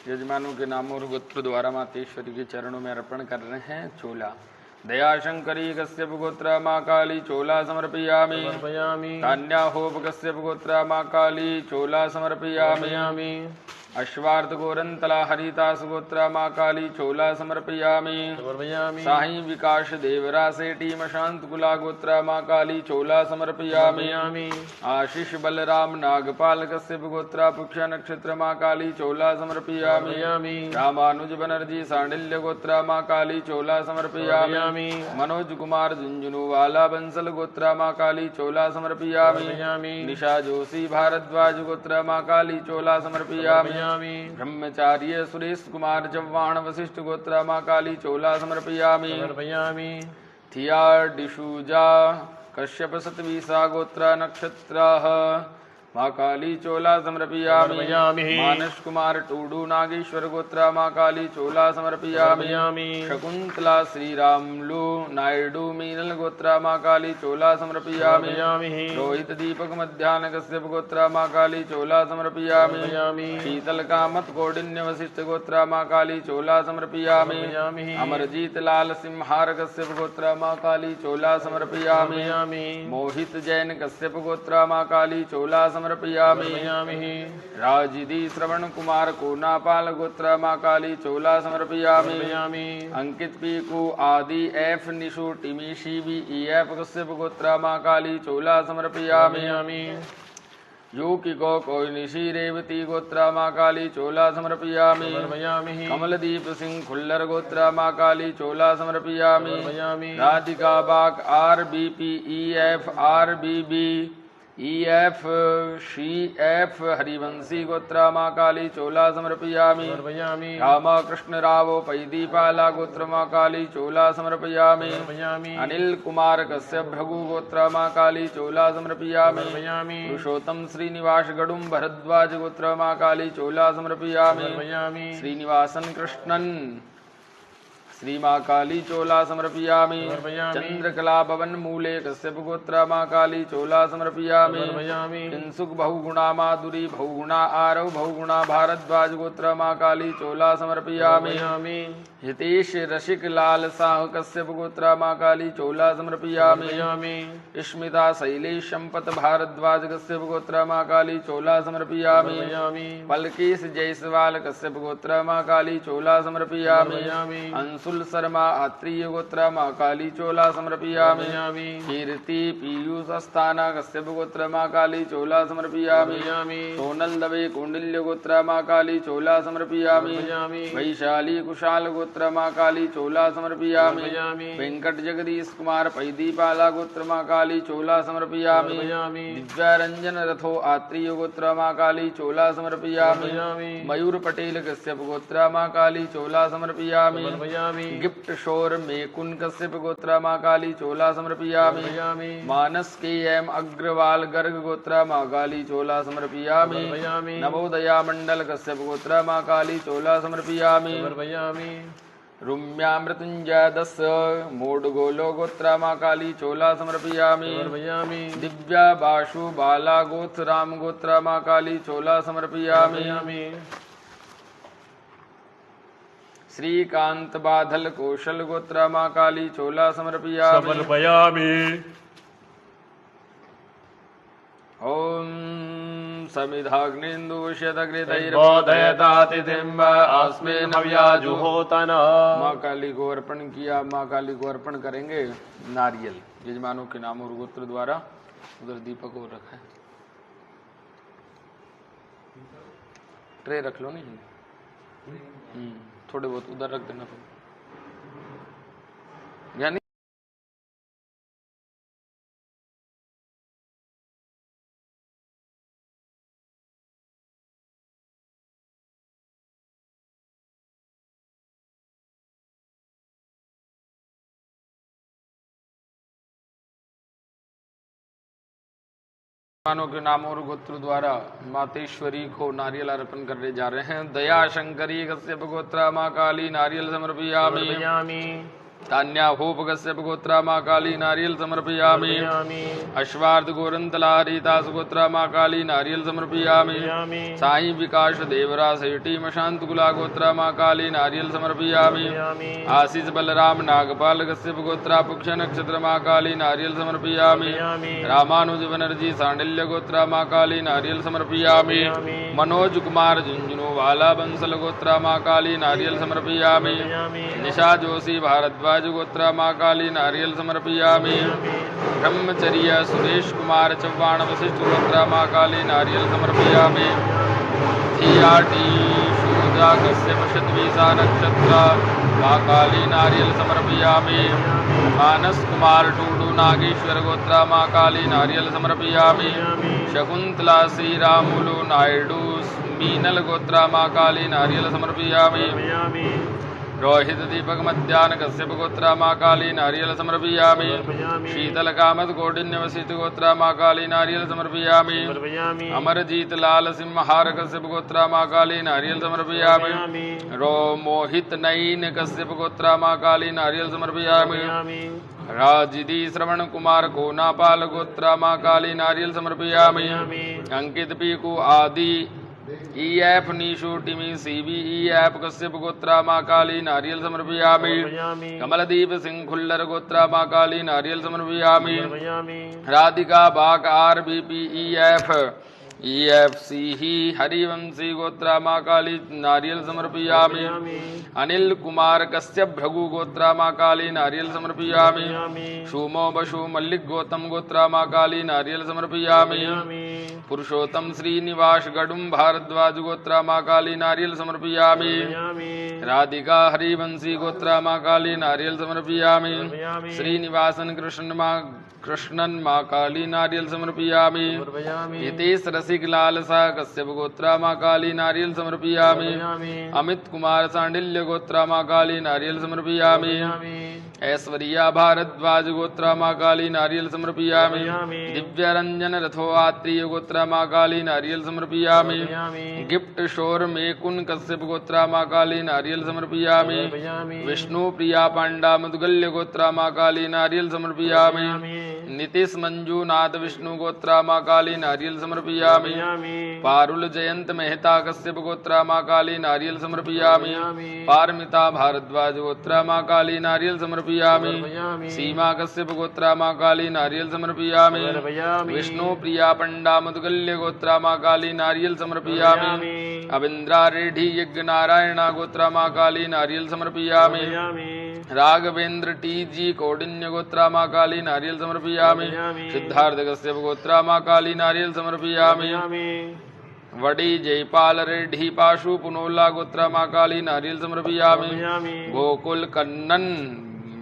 यजमानों के नाम और गोत्र द्वारा मातेश्वरी के चरणों में अर्पण कर रहे हैं चोला। दयाशंकरी कश्यप गोत्र माँ काली चोला समर्पयामि। कन्या होप कश्यप गोत्र माँ काली चोला समर्पयामि। अश्वार्थ गोरंतला हरिदास गोत्र माँ काली चोला समर्पयामि। साई विकास देवरा सेठी मशांत कुला गोत्र माँ काली चोला समर्पयामि। आशीष बलराम नागपाल कश्यप गोत्र पुष्य नक्षत्र माँ काली चोला समर्पयामि। रामानुज बनर्जी सांडिल्य गोत्र माँ काली चोला समर्पयामि। मनोज कुमार झुंझुनूवाला बंसल गोत्र माँ काली चोला समर्पयामि। निशा जोशी भारद्वाज गोत्र माँ काली चोला समर्पयामि। ब्रह्मचार्य सुरेश कुमार चव्हाण वशिष्ठ गोत्र माँ काली चोला समर्पयामि। थिया डिशूजा कश्यप सतवीसा गोत्र नक्षत्र माँ काली चोला समर्पयामि। समर्पयामि। मानस कुमार टूडू नागेश्वर गोत्रा माँ काली चोला समर्पयामि। शकुंतला श्रीरामुलु नायडू मीनल गोत्रा माँ काली चोला समर्पयामि। रोहित दीपक मध्याह्न कश्यप गोत्रा माँ काली चोला समर्पयामि। शीतल कामत कौंडिन्य वशिष्ठ गोत्रा माँ काली चोला समर्पयामि। अमरजीत लाल सिंहार कश्यप गोत्रा माँ काली चोला समर्पयामि। मोहित जैन कश्यप गोत्रा माँ काली चोला समर्पयामि। राजिदी श्रवण कुमार कोनापाल गोत्रा माँ काली चोला समर्पयामि। अंकित पीकू आदि एफ निशु टिमी शिवी EF कश्यप गोत्रा माँ काली चोला समर्पयामि। योगी गौ कोई निशी रेवती गोत्रा माँ काली चोला समर्पयामि। कमलदीप सिंह खुल्लर गोत्रा माँ काली चोला समर्पयामि। राधिका बाग RBP EF RBB EF CF हरिवंशी गोत्रा माँ काली चोला समर्पयामि। रामकृष्ण राव पैदीपाला गोत्र माँ काली चोला समर्पयामि। अनिल कुमार कश्यप भृगु गोत्र माँ काली चोला समर्पयामि। पुरुषोत्तम श्रीनिवास गडुम भरद्वाज गोत्र माँ काली चोला समर्पयामि। श्रीनिवासन कृष्णन श्री माँ काली चोला समर्पयामि। चंद्रकला भवन मूले कश्यप गोत्रा माँ काली चोला समर्पयामि। किंसुक बहुगुणा माधुरी बहुगुणा आरव बहुगुणा भारद्वाज गोत्र माँ काली चोला समर्पयामि। हितेश रसिक लाल साह कश्यप गोत्रा माँ काली चोला समर्पयामि। स्मिता शैलेश संपत भारद्वाज कश्यप गोत्रा माँ काली चोला समर्पयामि। पलकेश जयसवाल कश्यप गोत्रा माँ काली चोला समर्पयामि। अंशुल शर्मा आत्रेय गोत्रा माँ काली चोला समर्पयामि। कीर्ति पीयूष अस्थाना कश्यप गोत्र माँ काली चोला समर्पयामि। सोनल दवे कौंडिल्य गोत्रा माँ काली चोला समर्पयामि। वैशाली कुशाल गोत्र माँ काली चोला समर्पयामि। वेंकट जगदीश कुमार पैदीपाला गोत्र माँ काली चोला समर्पयामि। दिव्यारंजन रथो आत्रेय गोत्र माँ काली चोला समर्पयामि। मयूर पटेल कश्यप गोत्र माँ काली चोला समर्पयामि। गिफ्ट शोर मेकुन कश्यप गोत्रा माँ काली चोला समर्पयामि। मानस KM अग्रवाल गर्ग गोत्रा माँ काली चोला समर्पयामि। नवोदया मंडल कश्यप गोत्रा माँ काली चोला समर्पयामि। रुम्या मृत्युंजय दस मोडगोलो गोत्रा माँ काली चोला समर्पयामि। दिव्या बाशु बाला गोत्र राम गोत्रा माँ काली चोला समर्पयामि। श्रीकांत बाधल कौशल गोत्रा माँ काली चोला समर्पयामि। ओम समिधाग्निन्दुष्यदग्नितैर्बोधयतातिथिं अस्मे नव्याजुहोतन। माँ काली को अर्पण किया। माँ काली को अर्पण करेंगे नारियल यजमानों के नाम और गोत्र द्वारा। उधर दीपक और रखा है, ट्रे रख लो नहीं, थोड़े बहुत उधर रख देना फिर। यानी के नाम और गोत्र द्वारा मातेश्वरी को नारियल अर्पण करने जा रहे हैं। दया शंकरी कश्यप गोत्रा माँ काली नारियल समर्पयामि। तान्या भूप कश्यप गोत्रा माँ काली नारियल समर्पयामि। अश्वार्थ गोरंतला हरिदास गोत्रा माँ काली नारियल समर्पयामि। साई विकास देवरा सेठी मशांत गुला गोत्रा माँ काली नारियल समर्पयामि। आशीष बलराम नागपाल कश्यप गोत्रा पुक्ष नक्षत्र माँ काली नारियल समर्पयामि। रामानुज बनर्जी सांडिल्य गोत्रा माँ काली नारियल समर्पयामि। मनोज कुमार झुंझुनू वाला बंसल गोत्रा माँ काली नारियल समर्पयामि। निशा जोशी भारद्वाज गोत्रा माँ काली नारियल समर्पयामि। ब्रह्मचर्य सुरेश कुमार चव्हाण वशिष्ठ गोत्रा माँ काली नारियल समर्पयामि। शूद्रा कश्यप शतवीसा नक्षत्र माँ काली नारियल समर्पयामि। मानस कुमार टूडू नागेश्वर गोत्रा माँ काली नारियल समर्पयामि। शकुंतला श्रीरामुलु नायडू मीनल गोत्रा माँ काली नारियल समर्पयामि। रोहित दीपक मध्यान कश्यप गोत्रा माँ काली नारियल समर्पयामि समर्पयामि शीतल कामत कौंडिन्य वसित गोत्रा माँ काली नारियल समर्पयामि समर्पयामि अमरजीत लाल सिंहार कश्यप गोत्रा माँ काली नारियल समर्पयामि समर्पयामि रो मोहित नईन कश्यप गोत्रा माँ काली नारियल समर्पयामि समर्पयामि राजिदी श्रवण कुमार कोनापाल गोत्रा माँ काली नारियल समर्पयामि अंकित पीकू आदि ईएफ नीशु टिमी सीबीईएफ कश्यप गोत्रा माँ काली नारियल समर्पयामि समर्पयामि कमलदीप सिंह खुल्लर गोत्रा माँ काली नारियल समर्पयामि समर्पयामि राधिका बाग आरबीपीईएफ ईएफसी ही हरिवंशी गोत्रा माँ काली नारियल समर्पयामि अनिल कुमार कश्यप भृगु गोत्रा माँ काली नारियल समर्पयामि सुमो बसु मल्लिक गौतम गोत्रा माँ काली नारियल समर्पयामि पुरुषोत्तम श्रीनिवास गडुम भारद्वाज गोत्रा माँ काली नारियल समर्पयामि राधिका हरिवंशी गोत्रा माँ काली नारियल समर्पयामि श्रीनिवासन कृष्णन माँ काली नारियल समर्पयामि हितेश रसिक लाल शाह कश्यप गोत्रा माँ काली नारियल समर्पयामि अमित कुमार सांडिल्य गोत्रा माँ काली नारियल समर्पयामि ऐश्वर्या भारद्वाज गोत्रा माँ काली नारियल समर्पयामि दिव्य रंजन रथो आत्रीय गोत्रा माँ काली नारियल समर्पयामि गिफ्ट शोर मेकुन कश्यप गोत्रा माँ काली नारियल समर्पयामि विष्णु प्रिया पांडा मुदगल्य गोत्रा माँ काली नारियल समर्पयामि नीतीश मंजूनाथ विष्णु गोत्रा माँ काली नारियल समर्पयामि पारुल जयंत मेहता कश्यप गोत्रा माँ काली नारियल समर्पयामि पारमिता भारद्वाज गोत्रा माँ काली नारियल समर्पयामि सीमा कश्यप गोत्रा माँ काली नारियल समर्पयामि विष्णु प्रिया पंडा मुदगल्य गोत्रा माँ काली नारियल समर्पयामि अविंद्रा रेड्डी यज्ञ नारायणा गोत्रा माँ काली नारियल समर्पयामि राघवेंद्र टी जी कौडिन्य गोत्रा माँ काली नारियल समर्पयामि सिद्धार्थ कश्यप गोत्रा माँ काली नारियल समर्पयामि वडी जयपाल रेड्डी पाशु पुनोला गोत्रा माँ काली नारियल समर्पयामि गोकुल कन्नन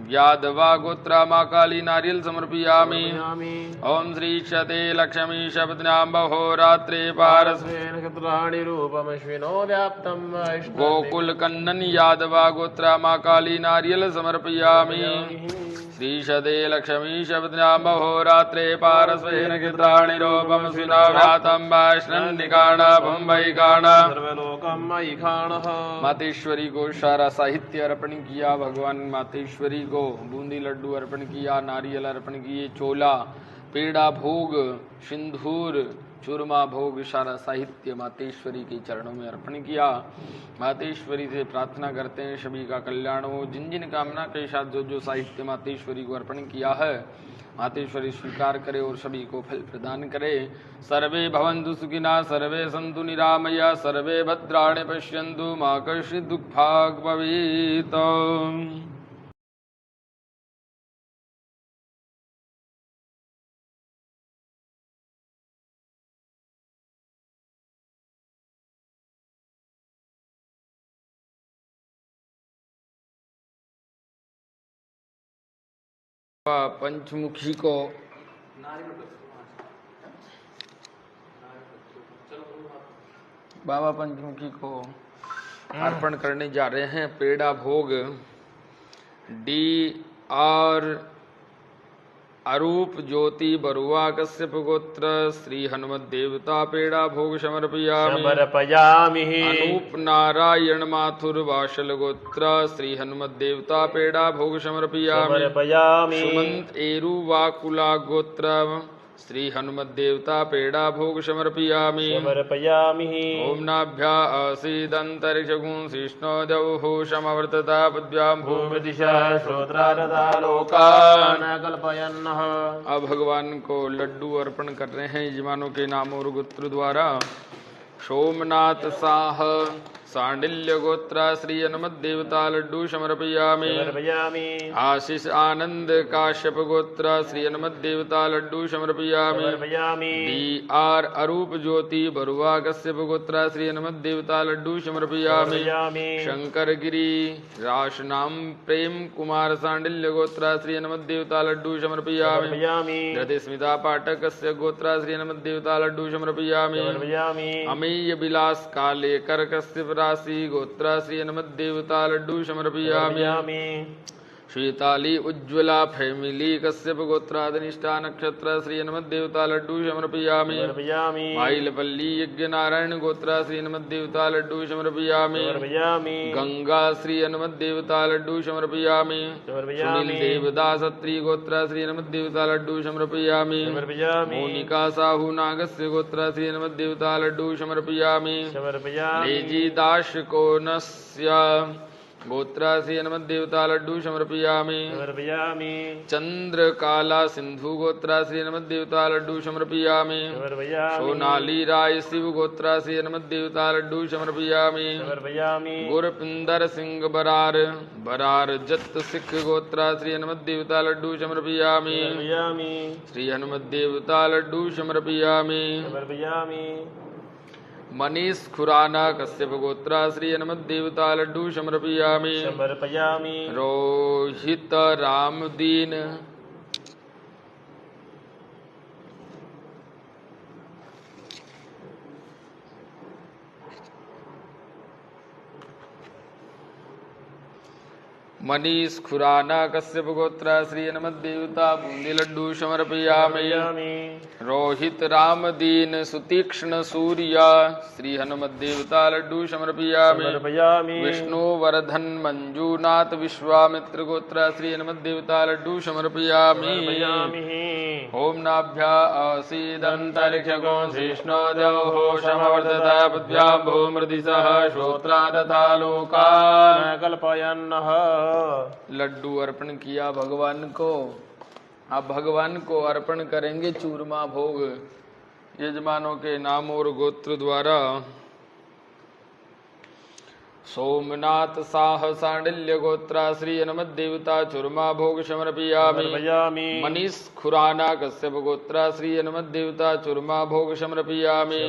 यादवा गोत्रा माँ काली नारियल समर्पयामि ओम श्री शते लक्ष्मी शब्दनाम बहोरात्रे पारस गोकुल कन्नन यादवा गोत्रा माँ काली नारियल समर्पयामि श्री शते लक्ष्मी शब्दनाम बहोरात्रे पारस्वेन गित्राणि रूपम स्विनाव्यातम वैष्णव निकाणा बम्बई काणा मातेश्वरी को सारा साहित्य अर्पण किया। भगवान मातेश्वरी को बूंदी लड्डू अर्पण किया, नारियल अर्पण किए, चोला पेड़ा भोग सिंदूर चूरमा भोग सारा साहित्य मातेश्वरी के चरणों में अर्पण किया। मातेश्वरी से प्रार्थना करते हैं सभी का कल्याण हो। जिन जिन कामना के साथ जो जो साहित्य मातेश्वरी को अर्पण किया है मातेश्वरी स्वीकार करे और सभी को फल प्रदान करे। सर्वे भवन्तु सुखिनः, सर्वे सन्तु निरामया, सर्वे भद्राणि पश्यन्तु मा कश्चित् दुःखभाग् भवेत्। पंचमुखी को बाबा पंचमुखी को अर्पण करने जा रहे हैं। पेड़ा भोग डी आर अरूप ज्योति बरुआ कश्यप गोत्र श्री हनुमत देवता पेड़ा भोग समर्पयामि। अनूप नारायण माथुर वाशल गोत्र श्री हनुमत देवता पेड़ा भोग समर्पयामि। सुमंत एरु वाकुला गोत्र श्री हनुमत देवता पेड़ा भोग समर्पयामि। ओम नाभ्या आसीदंतरिक्षगुं शिष्णो द्यौः समवर्तता पद्भ्यां भूमि दिशा श्रोत्रारता लोकान् कल्पयन्नः। अब भगवान को लड्डू अर्पण कर रहे हैं यजमानों के नाम और गोत्र द्वारा। सोमनाथ साह सांडिल्य गोत्रा श्री हनुमत देवता लड्डू समर्पयामि। आशीष आनंद काश्यप गोत्रा श्री हनुमत देवता लड्डू समर्पयामि। डी आर अरूप ज्योति बरुआ कश्यप गोत्रा श्री हनुमत देवता लड्डू समर्पयामि। शंकर गिरी राशनाम प्रेम कुमार सांडिल्य गोत्रा श्री हनुमत देवता लड्डू समर्पयामि। धृतिस्मिता पाठक कश्यप गोत्रा श्री हनुमत देवता लड्डू समर्पयामि। अमेय विलास कालेकर कश्यप राशि गोत्रा श्री हनुमद्देवता लड्डू समर्पयामि। श्वेताली उज्ज्वला फैमिली कश्यप गोत्रादनिष्ठा नक्षत्र श्री हनुमद्देवता लड्डू समर्पयामि। माइलपल्ली यज्ञ नारायण गोत्रा श्री हनुमद्देवता लड्डू समर्पयामि। गंगा श्री हनुमद्देवता लड्डू समर्पयामि। सुनील देवदास अत्रि गोत्रा श्री हनुमद्देवता लड्डू समर्पयामि। मोनिका साहू नागस्य गोत्रा श्री हनुमद्देवता लड्डू समर्पयामि। लेजी दाश कोनस्य गोत्रा श्री हनुमद्देवता लड्डू समर्पयामि। चंद्रकाला सिंधु गोत्रा श्री हनुमद्देवता लड्डू समर्पयामि। सोनाली राय शिव गोत्रा श्री हनुमद्देवता लड्डू समर्पयामि। गुरपिंदर सिंह बरार जत सिख गोत्रा श्री हनुमद्देवता लड्डू समर्पयामि। श्री हनुमद्देवता लड्डू समर्पयामि। मनीष खुराना कश्यप गोत्रा श्री हनुमद्देवता लड्डू समर्पयामि। रोहित रामदीन मनीष खुराना कश्यप गोत्रा श्री हनुमद्देवता बूंदी लड्डू समर्पयामि। रोहित रामदीन सुतीक्ष्ण सूर्या श्री हनुमद्देवता लड्डू समर्पयामि। विष्णुवर्धन मंजूनाथ विश्वामित्र गोत्रा श्री हनुमद्देवता लड्डू समर्पयामि। ओम नाभ्या आसीदन्तरिक्षगो धिष्णो देवो समवर्धता पद्भ्यां भूमृदिशः श्रोत्रा तथा लोकान् कल्पयन्नः। लड्डू अर्पण किया भगवान को। आप भगवान को अर्पण करेंगे चूरमा भोग यजमानों के नाम और गोत्र द्वारा। सोमनाथ साह सांडिल्य गोत्रा श्री हनुमद्देवता चूरमा भोग समर्पयामि। मनीष खुराना कश्यप गोत्रा श्री हनुमद्देवता चूरमा भोग समर्पयामि।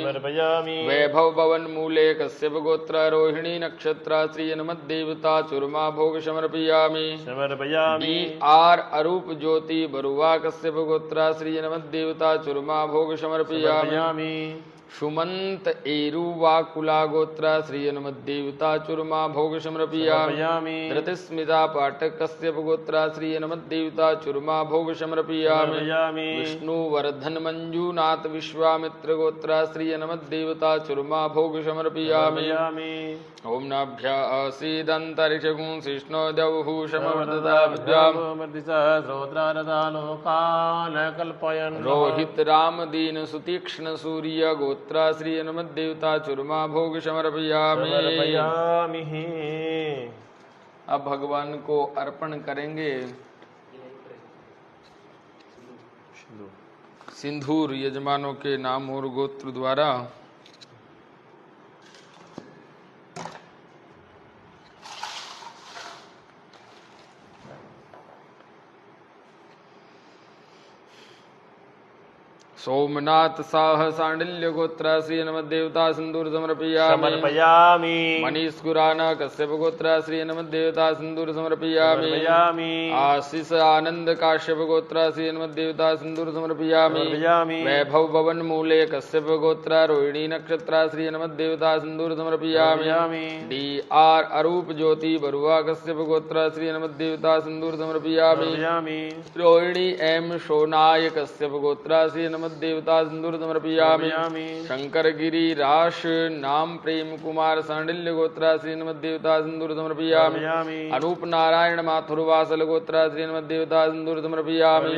वैभव भवन मूले कश्यप गोत्र रोहिणी नक्षत्र श्री हनुमद्देवता चूरमा भोग समर्पयामि। आर अरूप ज्योति बरुआ कश्यप गोत्रा श्री हनुमद्देवता चूरमा भोग समर्पयामि। सुमंत एरुवा कुला गोत्रा श्री हनुमद्देवता चूरमा भोग समर्पयामि। धृतिस्मिता पाठक कश्यप गोत्रा श्री हनुमद्देवता चूरमा भोग समर्पयामि। विष्णुवर्धन मंजूनाथ विश्वामित्र गोत्रा श्री हनुमद्देवता चूरमा भोग समर्पयामि। ओम नाभ्या आसीदन्तरिक्षगुं शिष्णो देवहु समवर्धता विद्यां रोहित रामदीन सुतीक्ष्ण सूर्य गोत्रा श्री हनुमद्देवता चूरमा भोग समर्पयामि। अब भगवान को अर्पण करेंगे सिंदूर यजमानों के नाम और गोत्र द्वारा। सोमनाथ साह सांडिल्य गोत्रा श्री हनुमद्देवता सिंदूर समर्पयामि। मनीष खुराना कश्यप गोत्रा श्री हनुमद्देवता सिंदूर समर्पयामि। आशीष आनंद काश्यप गोत्रा श्री हनुमद्देवता सिंदूर समर्पयामि। वैभव भवन मूले कश्यप गोत्रा रोहिणी नक्षत्र श्री हनुमद्देवता सिंदूर समर्पयामि। डी आर अरूप ज्योति बरुआ कश्यप गोत्रा श्री हनुमद्देवता सिंदूर समर्पयामि। रोहिणी एम सोनाय कश्यप गोत्रा श्री देवता सिंदूर समर्पयामि। शंकर गिरी राश नाम प्रेम कुमार सांडिल्य गोत्रा श्री हनुमद्देवता सिंदूर समर्पयामि। अनूप नारायण माथुर वासल गोत्रा श्री हनुमद्देवता सिंदूर समर्पयामि।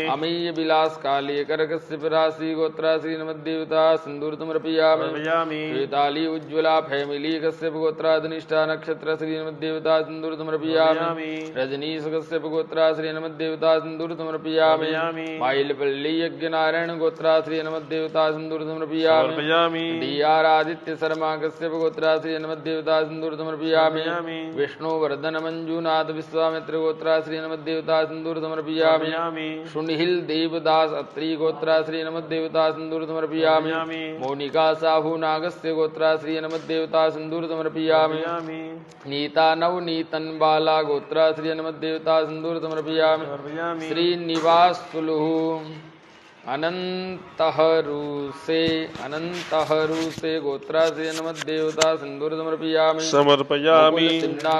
अमीय विलास कालेकर कश्यप राशि गोत्रा श्री हनुमद्देवता सिंदूर समर्पयामि। श्वेताली उज्ज्वला फैमिली कश्यप गोत्राधनिष्ठा नक्षत्र श्री हनुमद्देवता सिंदूर समर्पयामि। रजनीश कश्यप गोत्रा श्री हनुमद्देवता सिंदूर समर्पयामि। माइलपल्ली यज्ञ नारायण गोत्रा श्री हनुमद्देवता सिंदूर समर्पयामि। डी आर आदित्य शर्मा कश्यप गोत्रा श्री हनुमद्देवता सिंदूर समर्पयामि। विष्णुवर्धन मंजूनाथ विश्वामित्र गोत्रा श्री हनुमद्देवता सिंदूर समर्पयामि। सुनील देवदास अत्रि गोत्रा श्री हनुमद्देवता सिंदूर समर्पयामि। मोनिका साहू नागस्य गोत्रा श्री हनुमद्देवता सिंदूर समर्पयामि। नीता नवनीतन बाला गोत्रा श्री हनुमद्देवता सिंदूर समर्पयामि। श्रीनिवास सुलहु अनंतहरू से गोत्रास्य नमद्देवता सिंदूर समर्पयामि समर्पयामि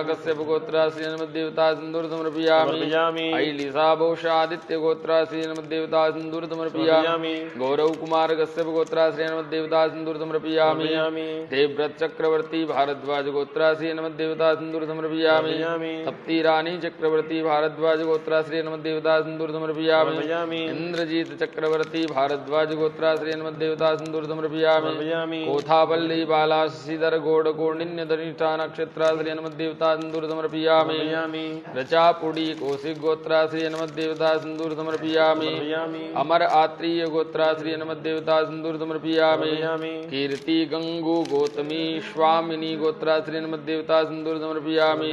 कश्यप गोत्रास्य नमद्देवता सिंदूर समर्पयामि ऐलिसाभोषादित्य गोत्रास्य नमद्देवता सिंदूर समर्पयामि गौरव कुमार कश्यप गोत्रास्य नमद्देवता सिंदूर समर्पयामि देवव्रत चक्रवर्ती भारद्वाज गोत्रास्य नमद्देवता सिंदूर समर्पयामि तप्ती रानी चक्रवर्ती भारद्वाज गोत्रास्य नमद्देवता सिंदूर समर्पयामि इंद्रजीत चक्रवर्ती भारद्वाज गोत्राश्रय नमद्देवता सिंदूर समर्पयामि कोथापल्ली बाला शशिधर गौड़ गौंडिन्य धनिष्ठा नक्षत्राश्रय नमद्देवता सिंदूर समर्पयामि रचापुड़ी कौशिक गोत्राश्रय नमद्देवता सिंदूर समर्पयामि अमर आत्रीय गोत्राश्रय नमद्देवता सिंदूर समर्पयामि कीर्ति गंगू गौतमी स्वामिनी गोत्राश्रय नमद्देवता सिंदूर समर्पयामि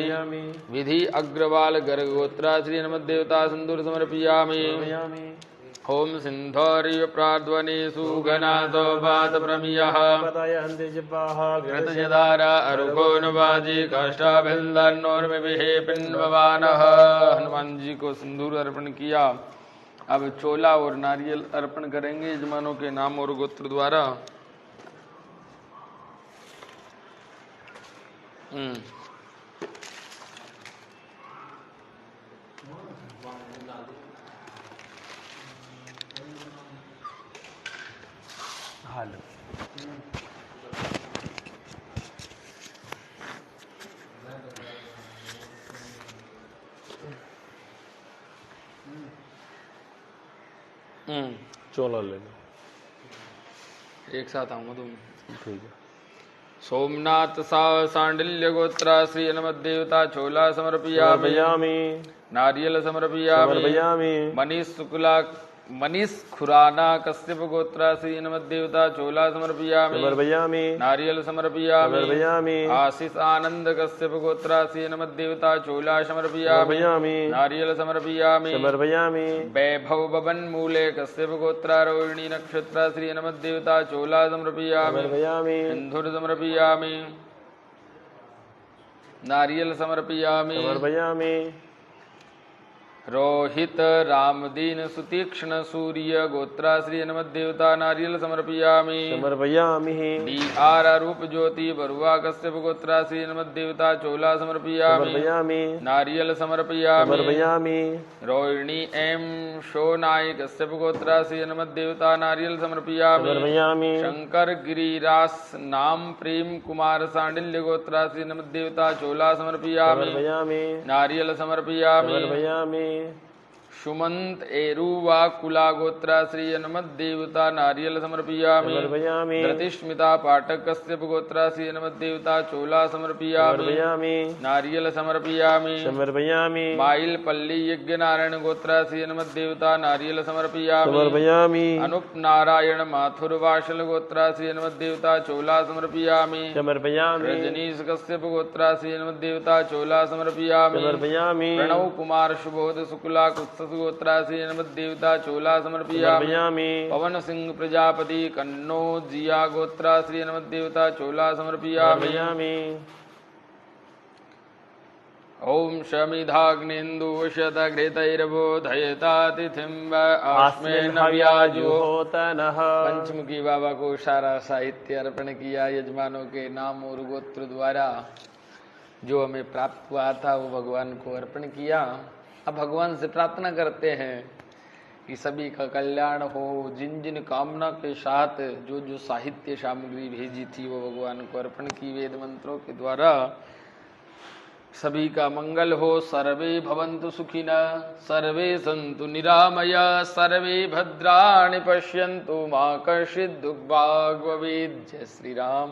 विधि अग्रवाल गर्ग गोत्राश्रय नमद्देवता सिंदूर समर्पयामि ओम सिंधौर्य प्रार्ध्वनेषु घनादो वात प्रमियः घृतजदारा अरुगोनवाजी काष्ठाभिन्दन्नोर्मिभिः पिन्ववानः। हनुमान जी को सिंदूर अर्पण किया। अब चोला और नारियल अर्पण करेंगे यजमानों के नाम और गोत्र द्वारा। चोला लेना एक साथ आऊंगा तुम। ठीक है। सोमनाथ सांडिल्य गोत्रा श्री नमद्देवता चोला समर्पयामि नारियल समर्पयामि मनीष खुराना कश्यप गोत्रा श्री नमद्देवता चोला समर्पयामि नारियल समर्पयामि आशीष आनंद कश्यप गोत्रा श्री नमद्देवता चोला समर्पयामि नारियल समर्पयामि वैभव बबन मूले कश्यप गोत्रा रोहिणी नक्षत्रा श्री नमद्देवता चोला समर्पयामि सिंधुर समर्पयामि नारियल समर्पयामि रोहित रामदीन सुतीक्ष्ण सूर्य गोत्रा श्री नमद्देवता नारियल समर्पयामि डी आर रूप ज्योति बरुआ कश्यप गोत्रा श्री नमद्देवता चोला समर्पयामि नारियल समर्पयामि रोहिणी एम शोनाई कश्यप गोत्रा श्री नमद्देवता नारियल समर्पयामि शंकर गिरिरास नाम प्रेम कुमार सांडिल्य गोत्रा श्री नमद्देवता चोला समर्पयामि नारियल समर्पयामि सुमंत एरुवा कुला गोत्रा श्री नमद्देवता नारियल समर्पयामि धृतिस्मिता पाठक कश्यप गोत्रा श्री नमद्देवता चोला समर्पयामि नारियल समर्पयामि माइल पल्ली यज्ञ नारायण गोत्रा श्री नमद्देवता नारियल समर्पयामि अनुप नारायण माथुर वाशल गोत्रा श्री नमद्देवता चोला समर्पयामि रजनीश कश्यप गोत्रा श्री नमद्देवता चोला समर्पयामि प्रणव कुमार सुबोध शुक्ला कुत्स गोत्रा श्री नमद्देवता चोला समर्पयामि पवन सिंह प्रजापति कन्नो जिया गोत्रा श्री नमद्देवता चोला समर्पयामि ओम शमिधाग्नेन्दुशतघृतैर्बोधयतातिथिं आस्मेन्नव्याजुहोतनः। पंचमुखी बाबा को सारा साहित्य अर्पण किया। यजमानों के नाम और गोत्र द्वारा जो हमें प्राप्त हुआ था वो भगवान को अर्पण किया। अब भगवान से प्रार्थना करते हैं कि सभी का कल्याण हो। जिन जिन कामना के साथ जो जो साहित्य सामग्री भेजी थी वो भगवान को अर्पण की वेद मंत्रों के द्वारा। सभी का मंगल हो। सर्वे भवन्तु सुखिनः सर्वे सन्तु निरामया सर्वे भद्राणि पश्यन्तु मा कश्चित् दुर्भाग् भवेत्। जय श्री राम।